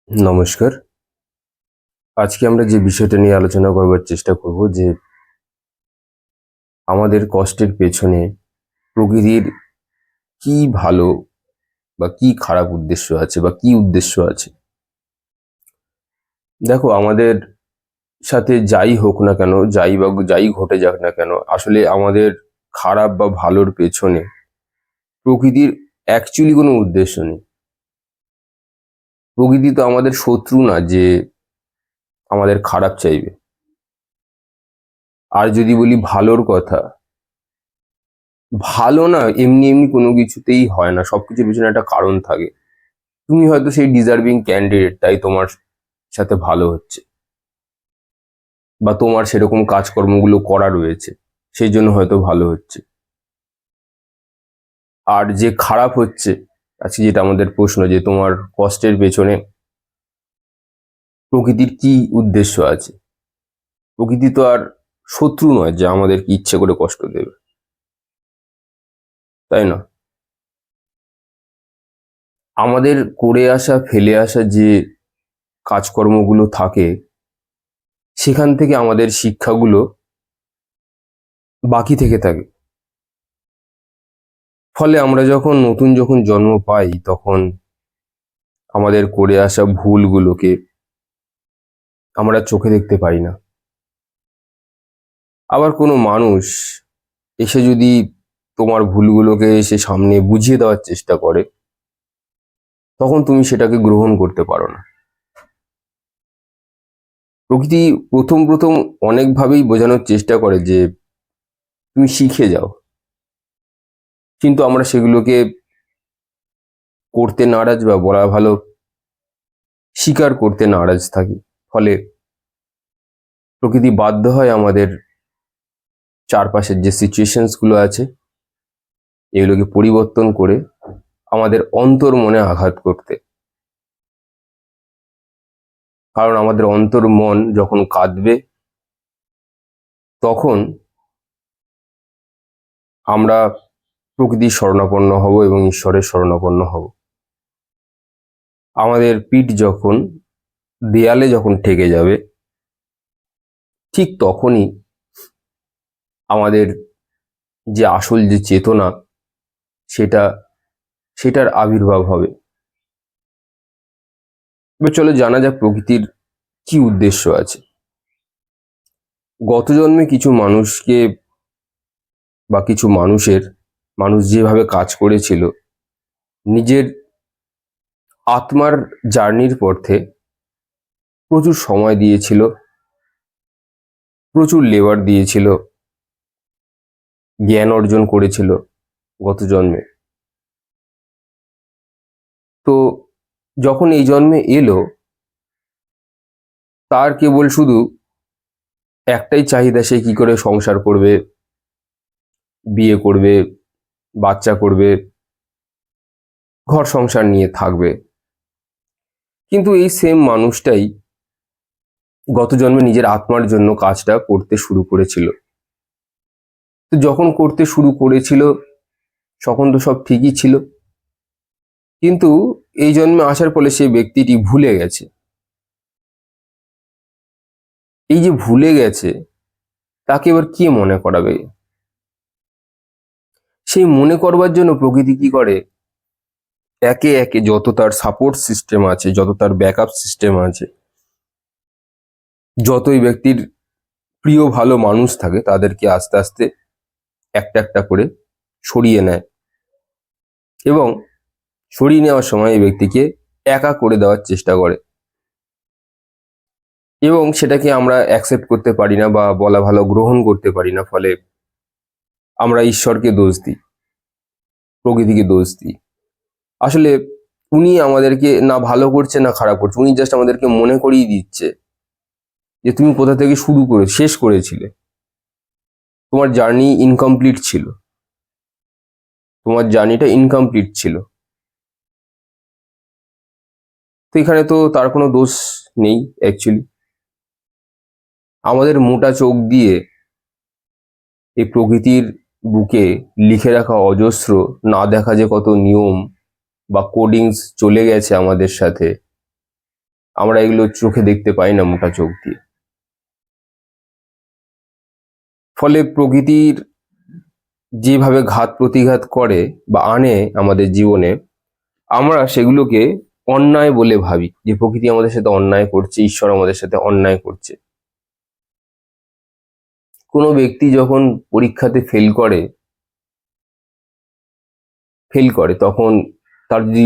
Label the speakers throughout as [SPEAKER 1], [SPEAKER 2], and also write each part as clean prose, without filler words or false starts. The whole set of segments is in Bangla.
[SPEAKER 1] নমস্কার। আজকে আমরা যে বিষয়টা নিয়ে আলোচনা করবার চেষ্টা করব যে আমাদের কষ্টের পেছনে প্রকৃতির কি ভালো বা কি খারাপ উদ্দেশ্য আছে বা কি উদ্দেশ্য আছে। দেখো, আমাদের সাথে যাই হোক না কেন, যাই ঘটে যাক না কেন, আসলে আমাদের খারাপ বা ভালোর পেছনে প্রকৃতির অ্যাকচুয়ালি কোনো উদ্দেশ্য নেই। প্রকৃতি তো আমাদের শত্রু না যে আমাদের খারাপ চাইবে। আর যদি বলি ভালোর কথা, ভালো না এমনি এমনি কোনো কিছুতেই হয় না, সবকিছুর পিছনে একটা কারণ থাকে। তুমি হয়তো সেই ডিজার্ভিং ক্যান্ডিডেট, তাই তোমার সাথে ভালো হচ্ছে, বা তোমার সেরকম কাজকর্মগুলো করা রয়েছে, সেই জন্য হয়তো ভালো হচ্ছে। আর যে খারাপ হচ্ছে, আজকে যেটা আমাদের প্রশ্ন, যে তোমার কষ্টের পেছনে প্রকৃতির কি উদ্দেশ্য আছে। প্রকৃতি তো আর শত্রু নয় যে আমাদেরকে ইচ্ছে করে কষ্ট দেবে, তাই না? আমাদের করে আসা ফেলে আসা যে কাজকর্মগুলো থাকে, সেখান থেকে আমাদের শিক্ষাগুলো বাকি থেকে থাকে। ফলে আমরা যখন জন্ম পাই, তখন আমাদের করে আসা ভুলগুলোকে আমরা চোখে দেখতে পাই না। আবার কোনো মানুষ এসে যদি তোমার ভুলগুলোকে এসে সামনে বুঝিয়ে দেওয়ার চেষ্টা করে, তখন তুমি সেটাকে গ্রহণ করতে পারো না। প্রকৃতি প্রথম প্রথম অনেকভাবেই বোঝানোর চেষ্টা করে যে তুমি শিখে যাও, কিন্তু আমরা সেগুলোকে করতে নারাজ, বা বলা ভালো স্বীকার করতে নারাজ থাকি। ফলে প্রকৃতি বাধ্য হয় আমাদের চারপাশের যে সিচুয়েশনস গুলো আছে, এগুলোকে পরিবর্তন করে আমাদের অন্তর মনে আঘাত করতে। কারণ আমাদের অন্তর মন যখন কাঁদবে, তখন আমরা প্রকৃতির শরণাপন্ন হব এবং ঈশ্বরের শরণাপন্ন হব। আমাদের পিঠ যখন দেয়ালে ঠেকে যাবে, ঠিক তখনই আমাদের যে আসল যে চেতনা, সেটা সেটার আবির্ভাব হবে। এবার চলো জানা যাক প্রকৃতির কি উদ্দেশ্য আছে। গত জন্মে কিছু মানুষকে বা কিছু মানুষ যেভাবে কাজ করেছিল, নিজের আত্মার জার্নির পথে প্রচুর সময় দিয়েছিল, প্রচুর লেবার দিয়েছিল, জ্ঞান অর্জন করেছিল গত জন্মে। তো যখন এই জন্মে এলো, তার কেবল শুধু একটাই চাহিদা, সে কি করে সংসার করবে, বিয়ে করবে, বাচ্চা করবে, ঘর সংসার নিয়ে থাকবে। কিন্তু এই সেম মানুষটাই গত জন্মে নিজের আত্মার জন্য কাজটা করতে শুরু করেছিল। তো যখন করতে শুরু করেছিল, তখন তো সব ঠিকই ছিল, কিন্তু এই জন্মে আসার ফলে সেই ব্যক্তিটি ভুলে গেছে। এই যে ভুলে গেছে, তাকে এবার কে মনে করাবে? সেই মনে করবার জন্য প্রকৃতি কি করে, একে একে যত তার সাপোর্ট সিস্টেম আছে, যত তার ব্যাকআপ সিস্টেম আছে, যতই ব্যক্তির প্রিয় ভালো মানুষ থাকে, তাদেরকে আস্তে আস্তে একটা একটা করে সরিয়ে নেয়, এবং সরিয়ে নেওয়ার সময় এই ব্যক্তিকে একা করে দেওয়ার চেষ্টা করে। এবং সেটাকে আমরা অ্যাকসেপ্ট করতে পারি না, বা বলা ভালো গ্রহণ করতে পারি না। ফলে আমরা ঈশ্বরকে দোষ দিই, প্রকৃতিকে দোষ দিই। আসলে উনি আমাদেরকে না ভালো করছে না খারাপ করছে, উনি জাস্ট আমাদেরকে মনে করিয়ে দিচ্ছে যে তুমি কোথা থেকে শুরু করে শেষ করেছিলে। তোমার জার্নি ইনকমপ্লিট ছিল, তোমার জার্নিটা ইনকমপ্লিট ছিল। তো এখানে তো তার কোনো দোষ নেই অ্যাকচুয়ালি। আমাদের মোটা চোখ দিয়ে এই প্রকৃতির বুকে লিখে রাখা অজস্র না দেখা যে কত নিয়ম বা কোডিংস চলে গেছে আমাদের সাথে, আমরা এগুলো চোখে দেখতে পাই না মোটা চোখ দিয়ে। ফলে প্রকৃতির যেভাবে ঘাত প্রতিঘাত করে বা আনে আমাদের জীবনে, আমরা সেগুলোকে অন্যায় বলে ভাবি, যে প্রকৃতি আমাদের সাথে অন্যায় করছে, ঈশ্বর আমাদের সাথে অন্যায় করছে। কোনো ব্যক্তি যখন পরীক্ষাতে ফেল করে তখন তার যদি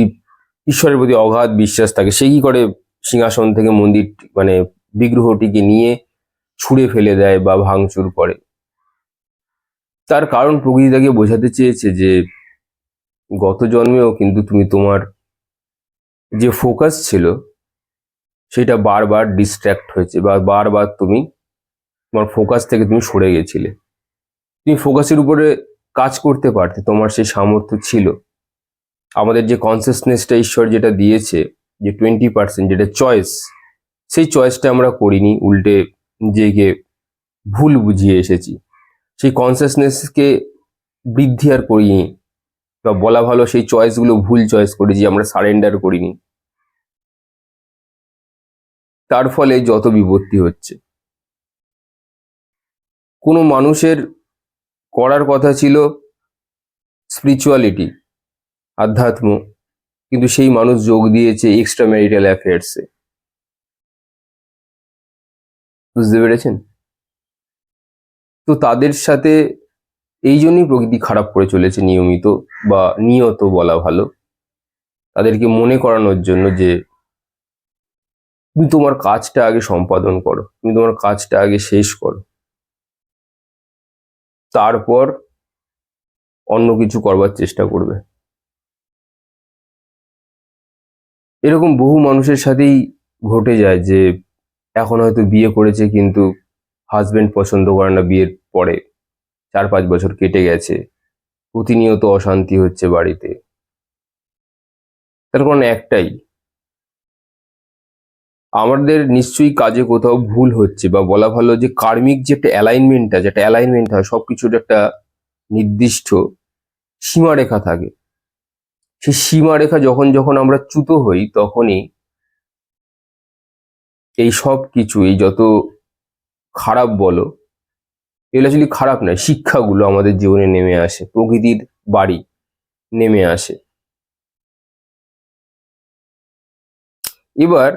[SPEAKER 1] ঈশ্বরের প্রতি অগাধ বিশ্বাস থাকে, সে কি করে সিংহাসন থেকে মন্দির মানে বিগ্রহটিকে নিয়ে ছুঁড়ে ফেলে দেয় বা ভাঙচুর করে? তার কারণ প্রকৃতি তাকে বোঝাতে চেয়েছে যে গত জন্মেও কিন্তু তুমি তোমার যে ফোকাস ছিল সেটা বারবার ডিস্ট্র্যাক্ট হয়েছে, বা বারবার তোমার ফোকাস থেকে তুমি সরে গেছিলে। তুমি ফোকাসের উপরে কাজ করতে পারতে, তোমার সেই সামর্থ্য ছিল। আমাদের যে কনসিয়াসনেসটা ঈশ্বর যেটা দিয়েছে, যে 20% যেটা চয়েস, সেই চয়েসটা আমরা করিনি, উল্টে নিজেকে ভুল বুঝিয়ে এসেছি। সেই কনসিয়াসনেসকে বৃদ্ধি আর করিনি, বা বলা ভালো সেই চয়েসগুলো ভুল চয়েস করেছি, আমরা সারেন্ডার করিনি। তার ফলে যত বিপত্তি হচ্ছে। কোনো মানুষের করার কথা ছিল স্পিরিচুয়ালিটি, আধ্যাত্ম, কিন্তু সেই মানুষ যোগ দিয়েছে এক্সট্রা ম্যারিটাল অ্যাফেয়ার্সে। বুঝতে পেরেছেন? তো তাদের সাথে এই জন্যই প্রকৃতি খারাপ করে চলেছে নিয়মিত, বা নিয়ত বলা ভালো, তাদেরকে মনে করানোর জন্য যে তুমি তোমার কাজটা আগে সম্পাদন করো, তুমি তোমার কাজটা আগে শেষ করো, তারপর অন্য কিছু করবার চেষ্টা করবে। এরকম বহু মানুষের সাথেই ঘটে যায় যে এখন হয়তো বিয়ে করেছে কিন্তু হাজবেন্ড পছন্দ করে না, বিয়ের পরে 4-5 বছর কেটে গেছে, প্রতিনিয়ত অশান্তি হচ্ছে বাড়িতে। তার কারণ একটাই, আমাদের নিশ্চয়ই কাজে কোথাও ভুল হচ্ছে, বা বলা ভালো যে কার্মিক যে একটা অ্যালাইনমেন্ট আছে, একটা অ্যালাইনমেন্ট হয়, সবকিছুর একটা নির্দিষ্ট সীমারেখা থাকে। সেই সীমারেখা যখন যখন আমরা চ্যুত হই, তখনই এই সব কিছু, এই যত খারাপ বলো, এগুলো আসলে খারাপ নয়, শিক্ষাগুলো আমাদের জীবনে নেমে আসে, প্রকৃতির বাড়ি নেমে আসে। এবার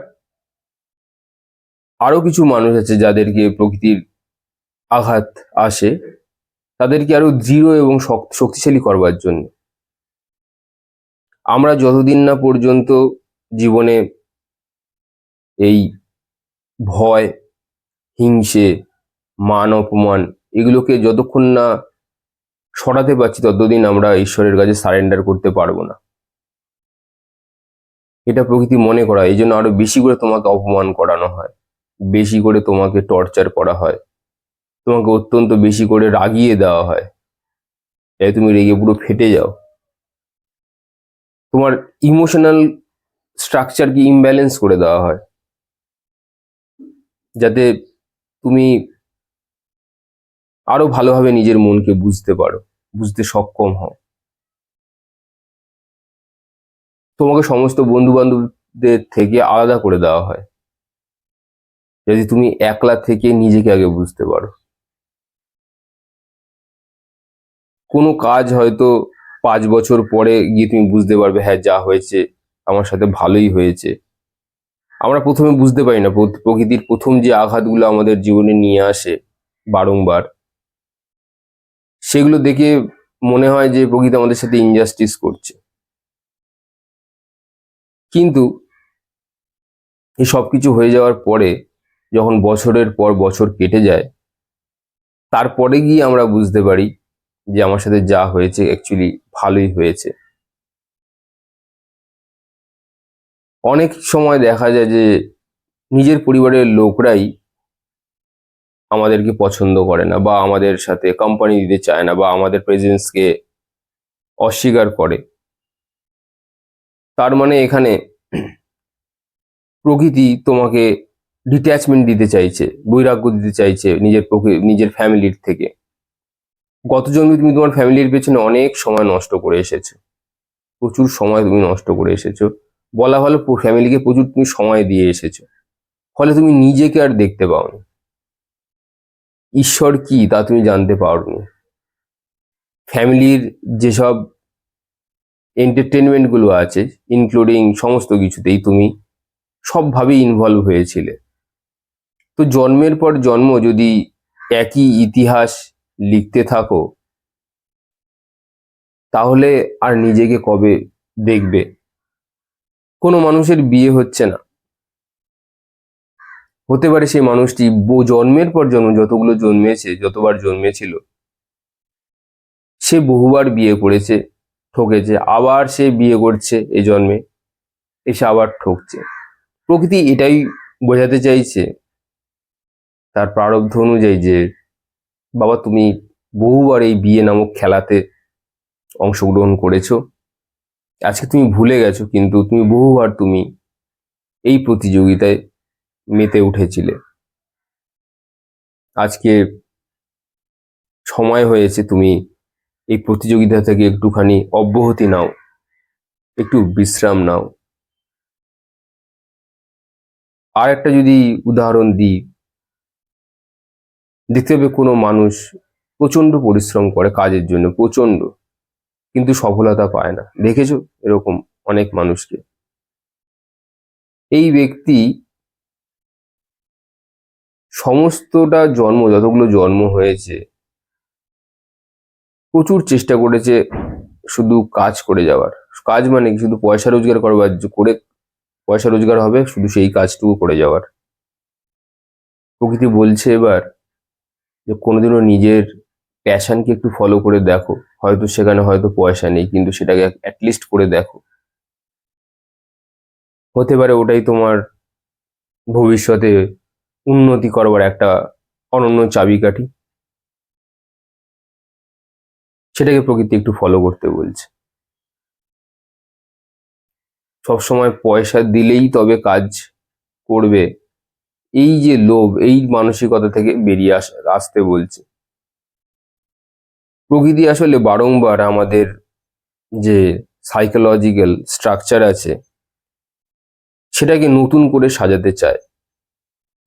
[SPEAKER 1] আরো কিছু মানুষ আছে যাদেরকে প্রকৃতির আঘাত আসে, তাদেরকে আরো দৃঢ় এবং শক্তিশালী করবার জন্য। আমরা যতদিন না পর্যন্ত জীবনে এই ভয়, হিংসে, মান অপমান, এগুলোকে যতক্ষণ না সরাতে পারছি, ততদিন আমরা ঈশ্বরের কাছে সারেন্ডার করতে পারবো না। এটা প্রকৃতি মনে করা, এই জন্য আরো বেশি করে তোমাকে অপমান করানো হয়, বেশি করে তোমাকে টর্চার করা হয়, তোমাকে অত্যন্ত বেশি করে রাগিয়ে দেওয়া হয়, যাতে তুমি রেগে পুরো ফেটে যাও। তোমার ইমোশনাল স্ট্রাকচারকে ইমব্যালেন্স করে দেওয়া হয়, যাতে তুমি আরো ভালোভাবে নিজের মনকে বুঝতে পারো, বুঝতে সক্ষম হও। তোমাকে সমস্ত বন্ধু বান্ধবদের থেকে আলাদা করে দেওয়া হয়, যদি তুমি একলা থেকে নিজেকে আগে বুঝতে পারো। কোনো কাজ হয়তো 5 বছর পরে গিয়ে তুমি বুঝতে পারবে, হ্যাঁ যা হয়েছে আমার সাথে ভালোই হয়েছে। আমরা প্রথমে বুঝতে পারি না, প্রকৃতির প্রথম যে আঘাতগুলো আমাদের জীবনে নিয়ে আসে বারংবার, সেগুলো দেখে মনে হয় যে প্রকৃতি আমাদের সাথে ইনজাস্টিস করছে। কিন্তু এই সবকিছু হয়ে যাওয়ার পরে, যখন বছরের পর বছর কেটে যায়, তারপরে গিয়ে আমরা বুঝতে পারি যে আমার সাথে যা হয়েছে অ্যাকচুয়ালি ভালোই হয়েছে। অনেক সময় দেখা যায় যে নিজের পরিবারের লোকরাই আমাদেরকে পছন্দ করে না, বা আমাদের সাথে কোম্পানি দিতে চায় না, বা আমাদের প্রেজেন্সকে অস্বীকার করে। তার মানে এখানে প্রকৃতি তোমাকে ডিট্যাচমেন্ট দিতে চাইছে, বৈরাগ্য দিতে চাইছে নিজের ফ্যামিলির থেকে। গত জন্মে তুমি তোমার ফ্যামিলির পেছনে অনেক সময় নষ্ট করে এসেছো, প্রচুর সময় তুমি নষ্ট করে এসেছো, বলা ভালো ফ্যামিলিকে প্রচুর তুমি সময় দিয়ে এসেছো, ফলে তুমি নিজেকে আর দেখতে পাওনি। ঈশ্বর কি তা তুমি জানতে পারোনি। ফ্যামিলির যেসব এন্টারটেনমেন্ট গুলো আছে, ইনক্লুডিং সমস্ত কিছুতেই তুমি সবভাবেই ইনভলভ হয়েছিলে। তো জন্মের পর জন্ম যদি একই ইতিহাস লিখতে থাকো, তাহলে আর নিজেকে কবে দেখবে? কোনো মানুষের বিয়ে হচ্ছে না, হতে পারে সেই মানুষটি জন্মের পর জন্ম যতগুলো জন্মেছে, যতবার জন্মেছিল, সে বহুবার বিয়ে করেছে, ঠকেছে, আবার সে বিয়ে করছে এই জন্মে, এসে আবার ঠকছে। প্রকৃতি এটাই বোঝাতে চাইছে তার প্রারব্ধ অনুযায়ী যে বাবা তুমি বহুবার এই বিয়ে নামক খেলাতে অংশগ্রহণ করেছো, আজকে তুমি ভুলে গেছো, কিন্তু তুমি বহুবার তুমি এই প্রতিযোগিতায় মেতে উঠেছিলে। আজকে সময় হয়েছে তুমি এই প্রতিযোগিতা থেকে একটুখানি অব্যাহতি নাও, একটু বিশ্রাম নাও। আর একটা যদি উদাহরণ দিই, দেখতে হবে কোনো মানুষ প্রচন্ড পরিশ্রম করে কাজের জন্য, প্রচন্ড, কিন্তু সফলতা পায় না। দেখেছো এরকম অনেক মানুষকে। এই ব্যক্তি সমস্তটা জন্ম, যতগুলো জন্ম হয়েছে, প্রচুর চেষ্টা করেছে শুধু কাজ করে যাওয়ার। কাজ মানে কি? শুধু পয়সা রোজগার করবার করে, পয়সা রোজগার হবে, শুধু সেই কাজটুকু করে যাওয়ার। প্রকৃতি বলছে এবার যে কোনোদিনও নিজের প্যাশনকে একটু ফলো করে দেখো। হয়তো সেখানে হয়তো পয়সা নেই, কিন্তু সেটাকে অ্যাটলিস্ট করে দেখো। হতে পারে ওটাই তোমার ভবিষ্যতে উন্নতি করবার একটা অনন্য চাবিকাঠি। সেটাকে প্রকৃতি একটু ফলো করতে বলছে। সবসময় পয়সা দিলেই তবে কাজ করবে, এই যে লোভ, এই মানসিকতা থেকে বেরিয়ে আসতে বলছে। প্রকৃতি আসলে বারংবার আমাদের যে সাইকোলজিক্যাল স্ট্রাকচার আছে, সেটাকে নতুন করে সাজাতে চায়।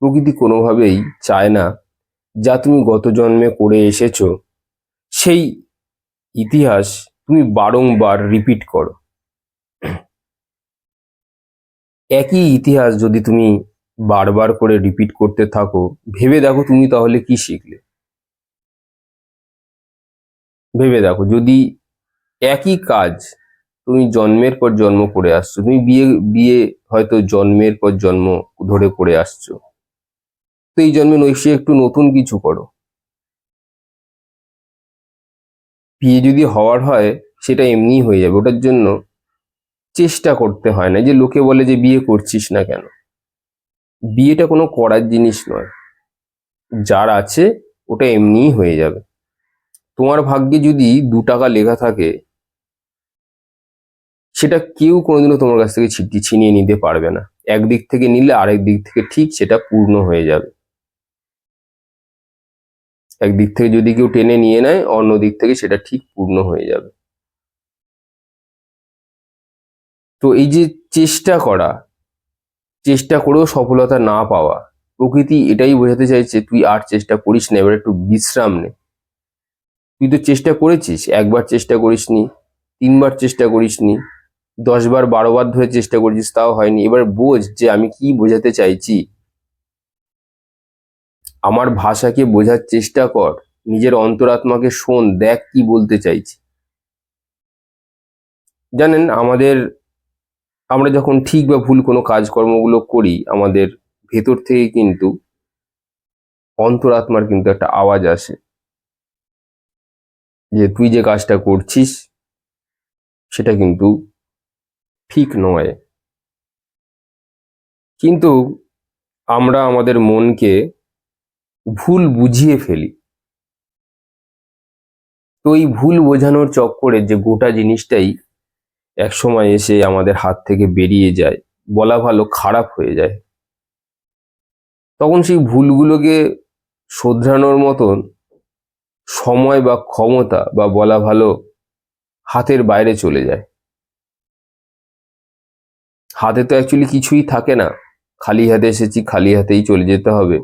[SPEAKER 1] প্রকৃতি কোনোভাবেই চায় না যা তুমি গত জন্মে করে এসেছো সেই ইতিহাস তুমি বারংবার রিপিট করো। একই ইতিহাস যদি তুমি বারবার করে রিপিট করতে থাকো, ভেবে দেখো তুমি তাহলে কি শিখলে। ভেবে দেখো, যদি একই কাজ তুমি জন্মের পর জন্ম করে আসছো, তুমি বিয়ে বিয়ে হয়তো জন্মের পর জন্ম ধরে করে আসছো, তো এই জন্মে নিশ্চয়ই একটু নতুন কিছু করো। বিয়ে যদি হওয়ার হয়, সেটা এমনিই হয়ে যাবে। ওটার জন্য চেষ্টা করতে হয় না। যে লোকে বলে যে বিয়ে করছিস না কেন, বিয়েটা কোনো করার জিনিস নয়, যার আছে ওটা এমনিই হয়ে যাবে। তোমার ভাগ্যে যদি 2 টাকা লেখা থাকে, সেটা কেউ কোনোদিনও তোমার কাছ থেকে ছিনিয়ে নিতে পারবে না। একদিক থেকে নিলে আরেক দিক থেকে ঠিক সেটা পূর্ণ হয়ে যাবে। একদিক থেকে যদি কেউ টেনে নিয়ে নেয়, অন্য দিক থেকে সেটা ঠিক পূর্ণ হয়ে যাবে। তো এই যে চেষ্টা করা, চেষ্টা করেও সফলতা না পাওয়া, প্রকৃতি এটাই বোঝাতে চাইছে তুই আর চেষ্টা করিস না, এবার একটু বিশ্রাম নে। তুই তো চেষ্টা করেছিস, একবার চেষ্টা করিসনি, 3বার চেষ্টা করিসনি, 10বার 12বার ধরে চেষ্টা করেছিস, তাও হয়নি। এবার বোঝ যে আমি কি বোঝাতে চাইছি। আমার ভাষাকে বোঝার চেষ্টা কর, নিজের অন্তরাত্মাকে শোন, দেখ কি বলতে চাইছি। জানেন, আমরা যখন ঠিক বা ভুল কোনো কাজকর্মগুলো করি, আমাদের ভেতর থেকে কিন্তু অন্তরাত্মার কিন্তু একটা আওয়াজ আসে যে তুই যে কাজটা করছিস সেটা কিন্তু ঠিক নয়। কিন্তু আমরা আমাদের মনকে ভুল বুঝিয়ে ফেলি। তো এই ভুল বোঝানোর চক্করে যে গোটা জিনিসটাই একসময় এসে আমাদের হাত থেকে বেরিয়ে যায়, বলা ভালো খারাপ হয়ে যায়, তখন সেই ভুলগুলোকে শোধরানোর মতন সময় বা ক্ষমতা বা বলা ভালো হাতের বাইরে চলে যায়। হাতে তো অ্যাকচুয়ালি কিছুই থাকে না, খালি হাতে এসেছি, খালি হাতেই চলে যেতে হবে।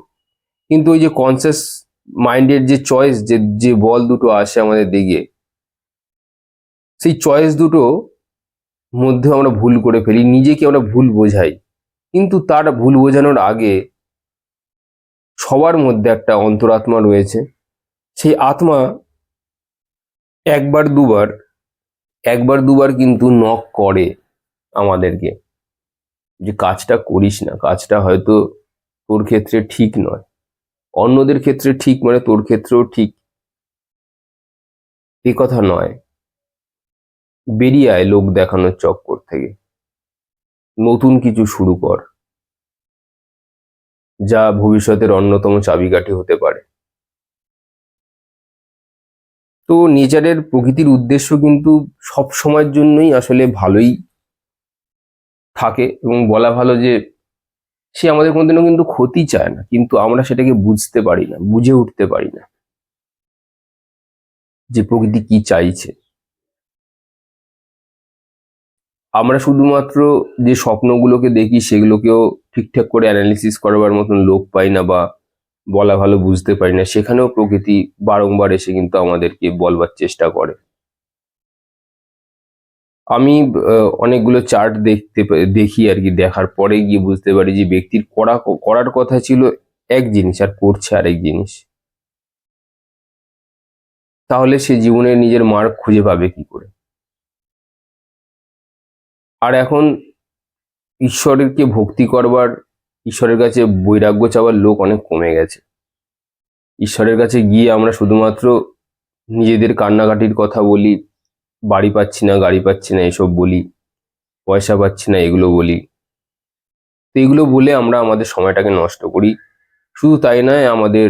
[SPEAKER 1] কিন্তু ওই যে কনসিয়াস মাইন্ডের যে চয়েস, যে বল দুটো আসে আমাদের দিকে, সেই চয়েস দুটো মধ্যে আমরা ভুল করে ফেলি, নিজেকে আমরা ভুল বোঝাই। কিন্তু তার ভুল বোঝানোর আগে সবার মধ্যে একটা অন্তরাত্মা রয়েছে। সেই আত্মা একবার দুবার কিন্তু নক করে আমাদেরকে, যে কাজটা করিস না, কাজটা হয়তো তোর ক্ষেত্রে ঠিক নয়, অন্যদের ক্ষেত্রে ঠিক, মানে তোর ক্ষেত্রেও ঠিক এ কথা নয়। বেরিয়ে আয় লোক দেখানোর চক্কর থেকে, নতুন কিছু শুরু কর, যা ভবিষ্যতের অন্যতম চাবিকাঠি হতে পারে। তো নেচারের, প্রকৃতির উদ্দেশ্য কিন্তু সব সময়ের জন্যই আসলে ভালোই থাকে, এবং বলা ভালো যে সে আমাদের কোনোদিনও কিন্তু ক্ষতি চায় না, কিন্তু আমরা সেটাকে বুঝতে পারি না, বুঝে উঠতে পারি না যে প্রকৃতি কি চাইছে। আমরা শুধুমাত্র যে স্বপ্নগুলোকে দেখি সেগুলোকেও ঠিকঠাক করে অ্যানালিসিস করবার মতন লোক পাই না, বা বলা ভালো বুঝতে পারি না। সেখানেও প্রকৃতি বারংবার এসে কিন্তু আমাদেরকে বলবার চেষ্টা করে। আমি অনেকগুলো চার্ট দেখি আর কি, দেখার পরে গিয়ে বুঝতে পারি যে ব্যক্তির করার কথা ছিল এক জিনিস আর করছে আরেক জিনিস। তাহলে সে জীবনে নিজের মার্গ খুঁজে পাবে কি করে? আর এখন ঈশ্বরকে ভক্তি করবার, ঈশ্বরের কাছে বৈরাগ্য চাওয়ার লোক অনেক কমে গেছে। ঈশ্বরের কাছে গিয়ে আমরা শুধুমাত্র নিজেদের কান্নাকাটির কথা বলি, বাড়ি পাচ্ছি না, গাড়ি পাচ্ছি না এসব বলি, পয়সা পাচ্ছি না এগুলো বলি। তো এগুলো বলে আমরা আমাদের সময়টাকে নষ্ট করি। শুধু তাই নয়, আমাদের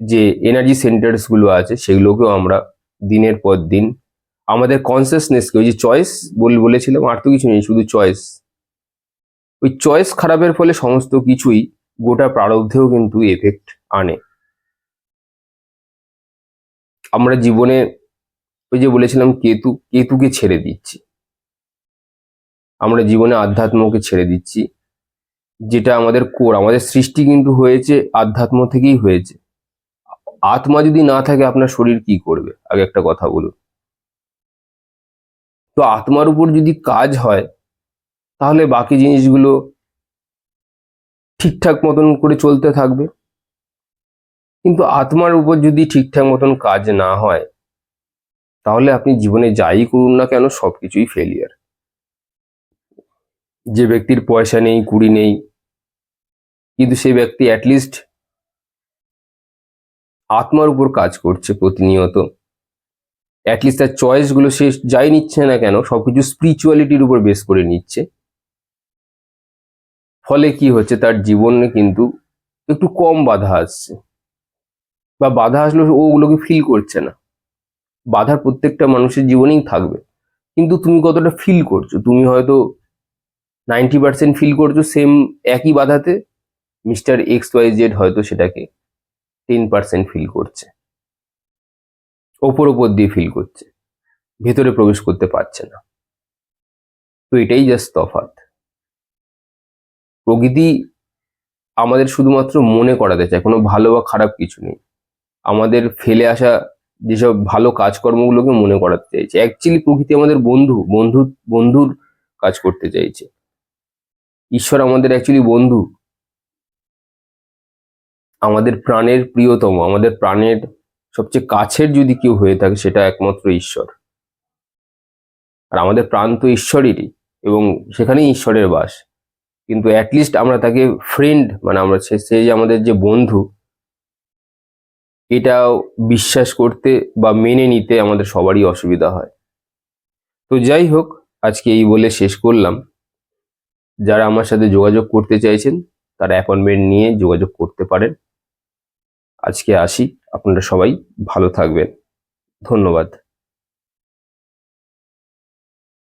[SPEAKER 1] যে এনার্জি সেন্টার্স গুলো আছে সেগুলোকেও আমরা দিনের পর দিন আমাদের কনসিয়াসনেসকে, ওই যে চয়েস বলেছিলাম, আর তো কিছু নেই, শুধু চয়েস, ওই চয়েস খারাপের ফলে সমস্ত কিছুই গোটা প্রারব্ধেও কিন্তু এফেক্ট আনে। আমরা জীবনে ওই যে বলেছিলাম কেতুকে ছেড়ে দিচ্ছি, আমরা জীবনে আধ্যাত্মকে ছেড়ে দিচ্ছি, যেটা আমাদের কোর, আমাদের সৃষ্টি কিন্তু হয়েছে আধ্যাত্ম থেকেই হয়েছে। আত্মা যদি না থাকে আপনার শরীর কি করবে? আগে একটা কথা বলুন। তো আত্মার উপর যদি কাজ হয় তাহলে বাকি জিনিসগুলো ঠিকঠাক মতন করে চলতে থাকবে। কিন্তু আত্মার উপর যদি ঠিকঠাক মতন কাজ না হয় তাহলে আপনি জীবনে যাই করুন না কেন সবকিছুই ফেলিয়ার। যে ব্যক্তির পয়সা নেই, কুড়ি নেই, কিন্তু সেই ব্যক্তি অ্যাটলিস্ট আত্মার উপর কাজ করছে প্রতিনিয়ত, অ্যাটলিস্ট তার চয়েসগুলো সে যাই নিচ্ছে না কেন সবকিছু স্পিরিচুয়ালিটির উপর বেস করে নিচ্ছে, ফলে কি হচ্ছে, তার জীবনে কিন্তু একটু কম বাধা আসছে, বা বাধা আসলেও ও ওগুলোকে ফিল করছে না। বাধা প্রত্যেকটা মানুষের জীবনেই থাকবে, কিন্তু তুমি কতটা ফিল করছো? তুমি হয়তো 90% ফিল করছো সেম একই বাধাতে, মিস্টার XYZ হয়তো সেটাকে 10% ফিল করছে, ওপর দিয়ে ফিল করছে, ভেতরে প্রবেশ করতে পারছে না। তো এটাই জাস্ট তফাৎ। প্রকৃতি আমাদের শুধুমাত্র মনে করাতে চায়, কোনো ভালো বা খারাপ কিছু নেই, আমাদের ফেলে আসা যেসব ভালো কাজকর্মগুলোকে মনে করাতে চাইছে। অ্যাকচুয়ালি প্রকৃতি আমাদের বন্ধুর কাজ করতে চাইছে। ঈশ্বর আমাদের অ্যাকচুয়ালি বন্ধু, আমাদের প্রাণের প্রিয়তম, আমাদের প্রাণের সবচেয়ে কাছের যদি কেউ হয়ে থাকে সেটা একমাত্র ঈশ্বর। আর আমাদের প্রাণ তো ঈশ্বরেরই, এবং সেখানেই ঈশ্বরের বাস। কিন্তু অ্যাটলিস্ট আমরা তাকে ফ্রেন্ড, মানে আমরা সে যে আমাদের যে বন্ধু, এটাও বিশ্বাস করতে বা মেনে নিতে আমাদের সবারই অসুবিধা হয়। তো যাই হোক, আজকে এই বলে শেষ করলাম। যারা আমার সাথে যোগাযোগ করতে চাইছেন তারা অ্যাপয়েন্টমেন্ট নিয়ে যোগাযোগ করতে পারেন। আজকে আসি, আপনারা সবাই ভালো থাকবেন। ধন্যবাদ।